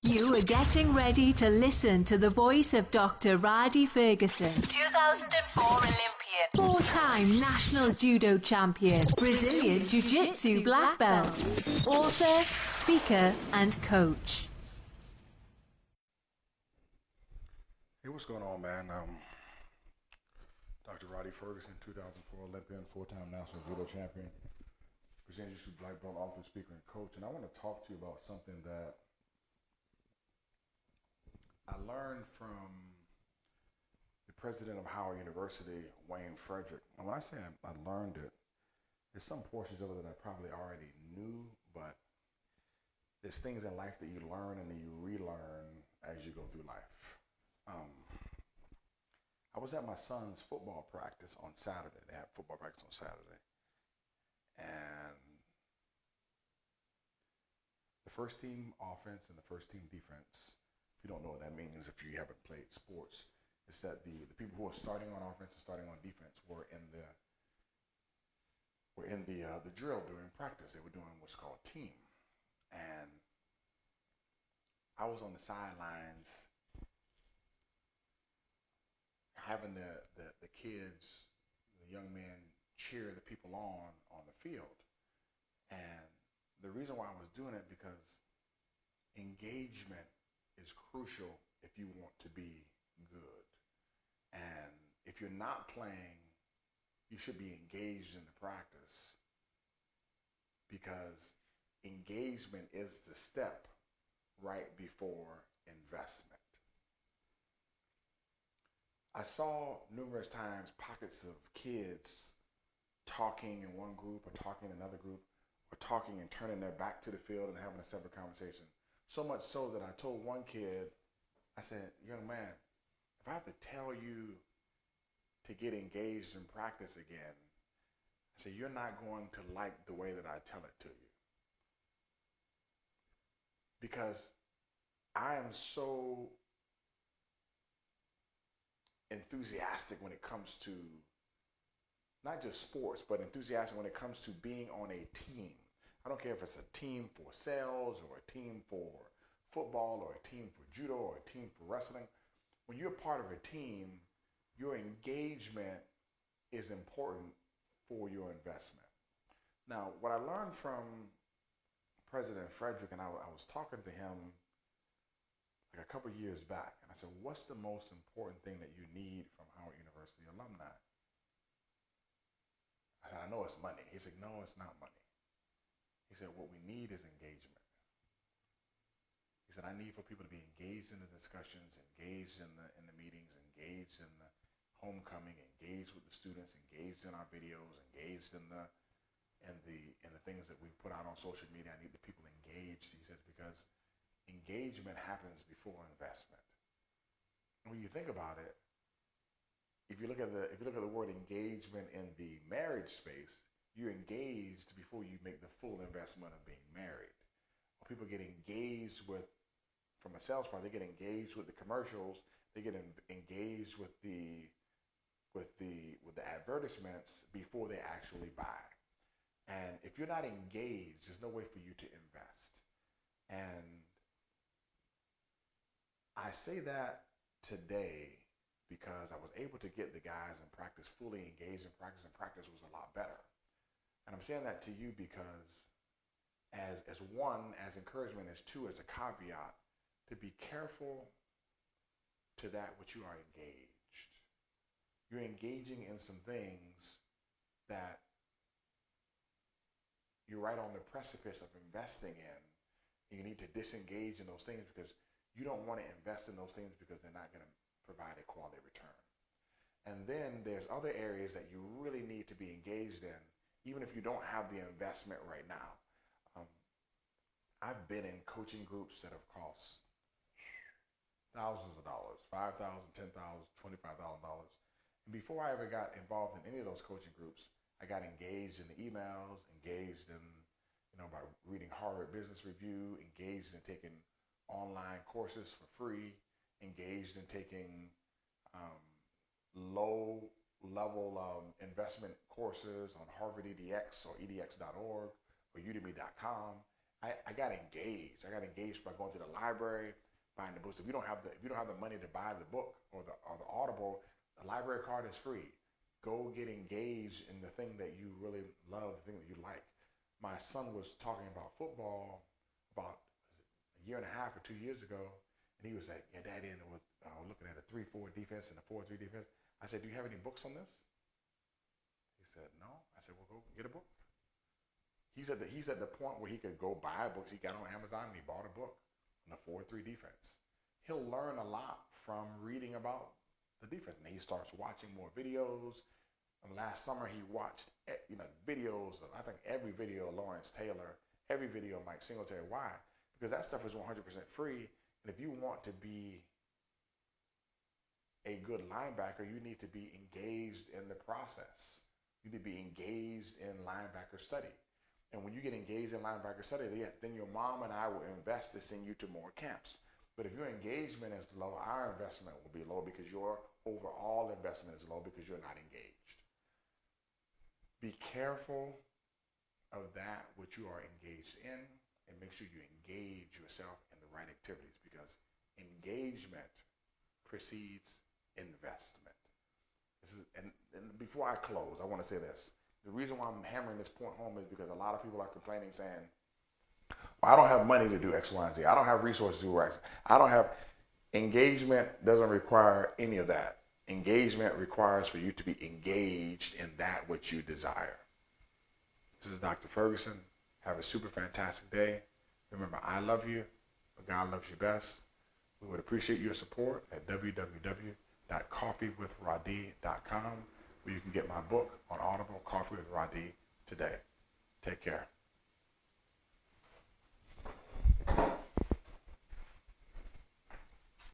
You are getting ready to listen to the voice of Dr. Rhadi Ferguson, 2004 Olympian, four-time national judo champion, Brazilian Jiu-Jitsu black belt, author, speaker, and coach. Hey, what's going on, man? Dr. Rhadi Ferguson, 2004 Olympian, four-time national judo champion, Brazilian Jiu-Jitsu black belt, author, speaker, and coach. And I want to talk to you about something that I learned from the president of Howard University, Wayne Frederick. And when I say I learned it, there's some portions of it that I probably already knew, but there's things in life that you learn and then you relearn as you go through life. I was at my son's football practice on Saturday. They had football practice on Saturday. And the first team offense and the first team defense, if you don't know what that means, if you haven't played sports, is that the people who are starting on offense and starting on defense were in the drill during practice. They were doing what's called team. And I was on the sidelines having the kids, the young men, cheer the people on the field. And the reason why I was doing it because engagement is crucial if you want to be good. And if you're not playing, you should be engaged in the practice, because engagement is the step right before investment. I saw numerous times pockets of kids talking in one group or talking in another group, or talking and turning their back to the field and having a separate conversation. So much so that I told one kid, I said, young man, if I have to tell you to get engaged in practice again, I said, you're not going to like the way that I tell it to you. Because I am so enthusiastic when it comes to not just sports, but enthusiastic when it comes to being on a team. I don't care if it's a team for sales or a team for football or a team for judo or a team for wrestling. When you're part of a team, your engagement is important for your investment. Now, what I learned from President Frederick, and I was talking to him like a couple years back, and I said, what's the most important thing that you need from Howard University alumni? I said, I know it's money. He said, no, it's not money. He said, what we need is engagement. He said, I need for people to be engaged in the discussions, engaged in the meetings, engaged in the homecoming, engaged with the students, engaged in our videos, engaged in the things that we put out on social media. I need the people engaged, he says, because engagement happens before investment. And when you think about it, if you look at the word engagement in the marriage space, you're engaged before you make the full investment of being married. When people get engaged with, from a sales part, they get engaged with the commercials, they get engaged with the advertisements before they actually buy. And if you're not engaged, there's no way for you to invest. And I say that today because I was able to get the guys in practice fully engaged in practice, and practice was a lot better. And I'm saying that to you because as one, as encouragement, as two, as a caveat, to be careful to that which you are engaged. You're engaging in some things that you're right on the precipice of investing in, and you need to disengage in those things because you don't want to invest in those things because they're not going to provide a quality return. And then there's other areas that you really need to be engaged in, even if you don't have the investment right now. I've been in coaching groups that have cost thousands of dollars, $5,000, $10,000, $25,000. And before I ever got involved in any of those coaching groups, I got engaged in the emails, engaged in, by reading Harvard Business Review, engaged in taking online courses for free, engaged in taking low-level investment courses on Harvard EDX or edx.org or udemy.com, I got engaged. I got engaged by going to the library, buying the books. If you don't have the money to buy the book or the Audible, the library card is free. Go get engaged in the thing that you really love, the thing that you like. My son was talking about football about a year and a half or 2 years ago, and he was like, "Yeah, Daddy," and was looking at a 3-4 defense and a 4-3 defense. I said, "Do you have any books on this?" He said, "No." I said, "Well, go get a book." He's at the point where he could go buy books. He got on Amazon and he bought a book on the 4-3 defense. He'll learn a lot from reading about the defense. And he starts watching more videos. Last summer he watched videos of, I think, every video of Lawrence Taylor, every video of Mike Singletary. Why? Because that stuff is 100% free. And if you want to be a good linebacker, you need to be engaged in the process. You need to be engaged in linebacker study. And when you get engaged in linebacker study, then your mom and I will invest to send you to more camps. But if your engagement is low, our investment will be low because your overall investment is low because you're not engaged. Be careful of that which you are engaged in, and make sure you engage yourself in the right activities, because engagement precedes investment. And before I close, I want to say this. The reason why I'm hammering this point home is because a lot of people are complaining, saying, well, I don't have money to do X, Y, and Z. I don't have resources to do X. I don't have. Engagement doesn't require any of that. Engagement requires for you to be engaged in that which you desire. This is Dr. Ferguson. Have a super fantastic day. Remember, I love you, but God loves you best. We would appreciate your support at www.coffeewithrhadi.com, where you can get my book on Audible, Coffee with Rhadi, today. Take care.